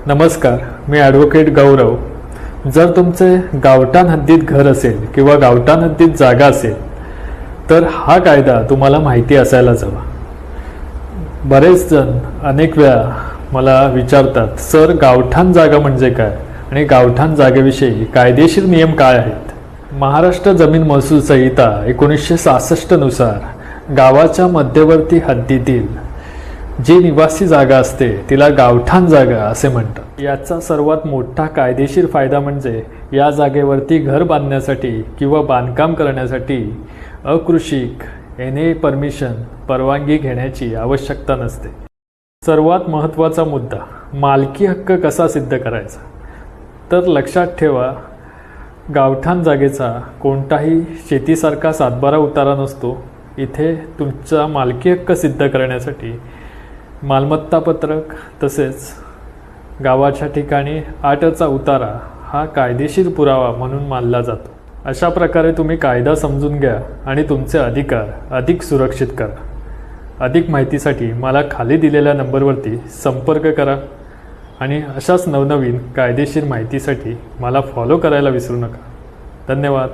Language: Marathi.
नमस्कार, मी ॲडव्होकेट गौरव. जर तुमचे गावठाण हद्दीत घर असेल किंवा गावठाण हद्दीत जागा असेल तर हा कायदा तुम्हाला माहिती असायलाच हवा. बरेच जण अनेक वेळा मला विचारतात, सर गावठाण जागा म्हणजे काय आणि गावठाण जागेविषयी कायदेशीर नियम काय आहेत. महाराष्ट्र जमीन महसूल संहिता 1966 नुसार गावाच्या मध्यवर्ती हद्दीतील जी निवासी जागा असते तिला गावठाण जागा असे म्हणतात. याचा सर्वात मोठा कायदेशीर फायदा म्हणजे या जागेवरती घर बांधण्यासाठी किंवा बांधकाम करण्यासाठी अकृषिक परमिशन परवानगी घेण्याची आवश्यकता नसते. सर्वात महत्त्वाचा मुद्दा, मालकी हक्क कसा सिद्ध करायचा. तर लक्षात ठेवा, गावठाण जागेचा कोणताही शेतीसारखा सातबारा उतारा नसतो. इथे तुमचा मालकी हक्क सिद्ध करण्यासाठी मालमत्ता पत्रक तसेच गावाच्या ठिकाणी 8चा उतारा हा कायदेशीर पुरावा म्हणून मानला जातो. अशा प्रकारे तुम्ही कायदा समजून घ्या आणि तुमचे अधिकार अधिक सुरक्षित करा. अधिक माहितीसाठी मला खाली दिलेल्या नंबरवरती संपर्क करा आणि अशाच नवनवीन कायदेशीर माहितीसाठी मला फॉलो करायला विसरू नका. धन्यवाद.